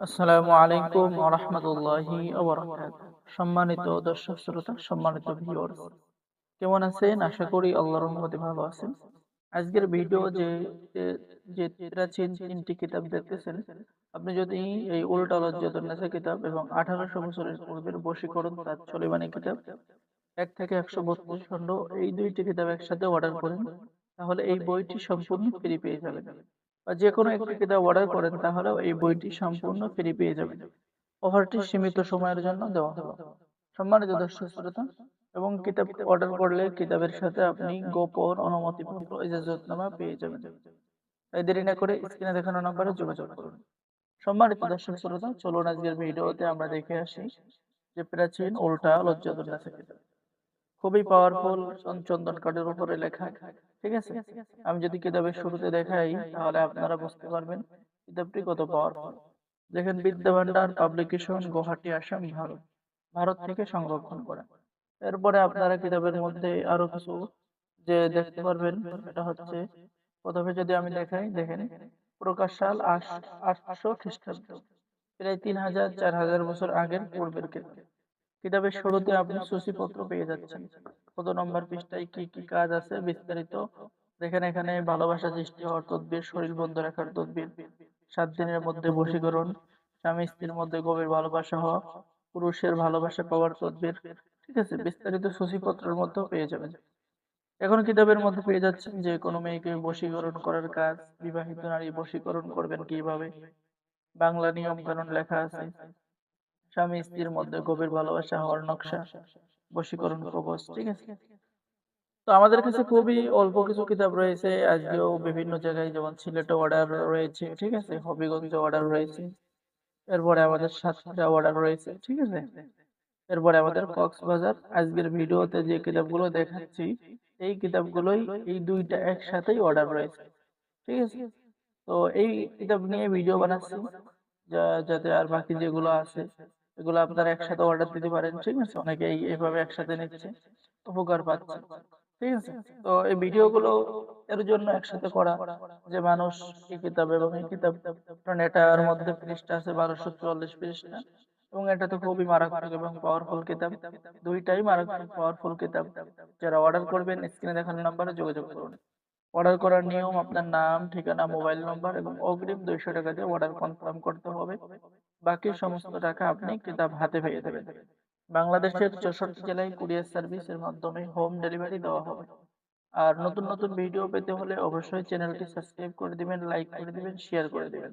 আসসালামু আলাইকুম ওয়া রাহমাতুল্লাহি ওয়া বারাকাতুহু। সম্মানিত দর্শক শ্রোতা, সম্মানিত ভিউয়ার্স, কেমন আছেন? আশা করি আল্লাহর রহমতে ভালো আছেন। আজকের ভিডিও যে যে প্রাচীন ৩টি কিতাব দেখতেছেন, আপনি যদি এই উল্টা লজ্জাতুন নেসা কিতাব এবং ১৮০০ বছরের পূর্বের বশীকরণ তাজ সুলেমানি কিতাব ১ থেকে ১৩২ খণ্ড এই ২টি কিতাব একসাথে অর্ডার করেন, তাহলে এই বইটি সম্পূর্ণ ফ্রি পেয়ে যাবেন। বা যেকোনো একটি কিতাব অর্ডার করেন তাহলেও এই বইটি সম্পূর্ণ ফ্রি পেয়ে যাবেন। অফারটি সীমিত সময়ের জন্য দেওয়া হলো। সম্মানিত দর্শক শ্রোতা, এবং কিতাব অর্ডার করলে কিতাবের সাথে আপনি গোপন অনুমতিপত্র ইজাজতনামা পেয়ে যাবেন। তাই দেরি না করে স্ক্রিনে দেখানো নম্বরে যোগাযোগ করুন। সম্মানিত দর্শক শ্রোতা, চলুন আজকের ভিডিওতে আমরা দেখে আসি যে প্রাচীন উল্টা লজ্জাতুন্নেসা কিতাব। খুবই পাওয়ারফুল, চন্দন কাঠের উপরে লেখা। ঠিক আছে? আমি যদি কিতাবের শুরুতে দেখাই তাহলে আপনারা বুঝতে পারবেন কিতাবটি কত পাওয়ারফুল। দেখেন, বিদ্যা ভান্ডার পাবলিকেশন, গুয়াহাটি, আসাম, ভারত। ভারত থেকে সংরক্ষণ করা। এরপরে আপনারা কিতাবের মধ্যে আরো কিছু যে দেখতে পারবেন, এটা হচ্ছে, প্রথমে যদি আমি দেখাই, দেখেন, প্রকাশ সাল ৮০০ খ্রিস্টাব্দ, প্রায় ৩০০০-৪০০০ বছর আগের পূর্বের কিতাব। কিতাবের শুরুতে আপনি সূচিপত্র পেয়ে যাচ্ছেন, কত নম্বর পৃষ্ঠায় কি কি কাজ আছে বিস্তারিত। দেখেন, এখানে ভালোবাসা সৃষ্টি হওয়ার তদবির, শরীর বন্ধ রাখার তদবির, 7 দিনের মধ্যে বশীকরণ, স্বামী স্ত্রীর মধ্যে গভীর ভালোবাসা হওয়া, পুরুষের ভালোবাসা পাওয়ার তদবির। ঠিক আছে, বিস্তারিত সূচিপত্রের মধ্যেও পেয়ে যাবেন। এখন কিতাবের মধ্যে পেয়ে যাচ্ছেন যে কোনো মেয়েকে বশীকরণ করার কাজ, বিবাহিত নারী বশীকরণ করবেন কিভাবে, বাংলা নিয়ম কানুন লেখা আছে, স্বামী স্ত্রীর মধ্যে গভীর ভালোবাসা হওয়ার নকশা, বশীকরণ কবচ। ঠিক আছে, তো আমাদের কাছে খুবই অল্প কিছু কিতাব রয়েছে আজকেও বিভিন্ন জায়গায়, যেমন সিলেটে অর্ডার রয়েছে, ঠিক আছে, হবিগঞ্জে অর্ডার রয়েছে, এরপরে আমাদের সাতক্ষীরা অর্ডার রয়েছে। ঠিক আছে, এরপরে আমাদের কক্সবাজার। আজকের ভিডিওতে যে কিতাবগুলো দেখাচ্ছি, এই কিতাবগুলোই, এই দুইটা একসাথেই অর্ডার রয়েছে। ঠিক আছে, তো এই কিতাব নিয়ে ভিডিও বানাচ্ছি, যাতে আর বাকি যেগুলো আছে এগুলো আপনারা একসাথে অর্ডার দিতে পারেন। ঠিক আছে, অনেকেই এইভাবে একসাথে নিচ্ছে, উপকার পাচ্ছে। ঠিক আছে, তো এই ভিডিওগুলো এর জন্য একসাথে করা, যে মানুষ এই কিতাব, এবং এই কিতাব, কারণ এটার মধ্যে পৃষ্ঠা আছে 1244 পৃষ্ঠা, এবং এটা তো খুবই মারাত্মক এবং পাওয়ারফুল কিতাব। দুইটাই মারাত্মক পাওয়ারফুল কিতাব। যারা অর্ডার করবেন স্ক্রিনে দেখানো নাম্বারে যোগাযোগ করুন। অর্ডার করার নিয়ম: আপনার নাম, ঠিকানা, মোবাইল নম্বর এবং অগ্রিম 200 টাকা দিয়ে অর্ডার কনফার্ম করতে হবে। বাকি সমস্ত টাকা আপনি কিতাব হাতে পেয়ে যাবেন। বাংলাদেশের 64 জেলায় কুরিয়ার সার্ভিসের মাধ্যমে হোম ডেলিভারি দেওয়া হবে। আর নতুন নতুন ভিডিও পেতে হলে অবশ্যই চ্যানেলটি সাবস্ক্রাইব করে দিবেন, লাইক করে দিবেন, শেয়ার করে দিবেন।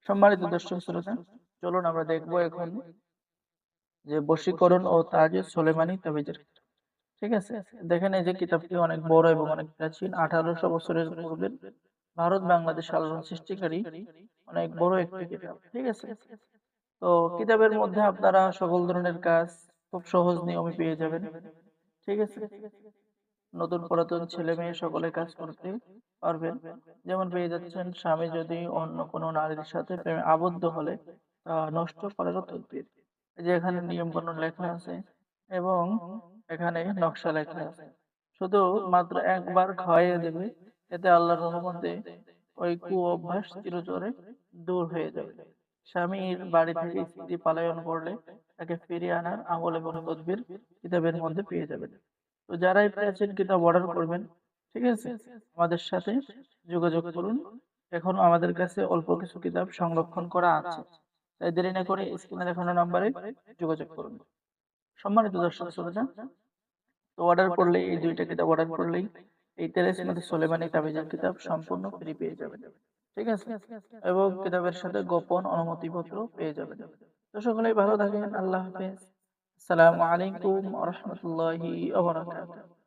সম্মানিত দর্শক শ্রোতা, চলুন আমরা দেখবো এখন যে বশীকরণ ও তাজে সুলেমানি তাবিজের। ঠিক আছে, দেখেন, এই যে কিতাবটি অনেক বড় এবং অনেক প্রাচীন, 1800 বছরের পূর্বের ভারত বাংলাদেশ আলোড়ন সৃষ্টিকারী অনেক বড় একটি কিতাব। ঠিক আছে, তো কিতাবের মধ্যে আপনারা সকল ধরনের কাজ খুব সহজ নিয়মে পেয়ে যাবেন। ঠিক আছে, নতুন পুরাতন ছেলে মেয়ে সকলে কাজ করতে পারবেন। যেমন পেয়ে যাচ্ছেন, স্বামী যদি অন্য কোনো নারীর সাথে প্রেমে আবদ্ধ হলে তা নষ্ট করারও তদবির। এই যে এখানে নিয়ম কানুন লেখা আছে, এবং এখানে নকশা লেখা আছে। শুধু মাত্র একবার খাওয়াইয়ে দেবে, এতে আল্লাহর রহমতে ওই কু অভ্যাস চিরতরে দূর হয়ে যাবে। স্বামীর বাড়ি থেকে স্ত্রী পলায়ন করলে তাকে ফিরিয়ে আনার আমল এবং তদবির কিতাবের মধ্যে পেয়ে যাবেন। তো যারাই প্রাচীন কিতাব অর্ডার করবেন, ঠিক আছে, আমাদের সাথে যোগাযোগ করুন। এখনো আমাদের কাছে অল্প কিছু কিতাব সংরক্ষণ করা আছে, তাই দেরি না করে স্ক্রিনে দেখানো নাম্বারে যোগাযোগ করুন। সম্মানিত দর্শক শ্রোতা, তো অর্ডার করলে, এই দুইটা কিতাব অর্ডার করলেই এই তেলাসমাতি সুলেমানি তাবিজের কিতাব সম্পূর্ণ ফ্রি পেয়ে যাবেন। ঠিক আছে, এবং কিতাবের সাথে গোপন অনুমতিপত্র পেয়ে যাবেন। তো সকলেই ভালো থাকেন। আল্লাহ হাফেজ। আসসালামু আলাইকুম ওয়া রাহমাতুল্লাহি ওয়া বারাকাতুহু।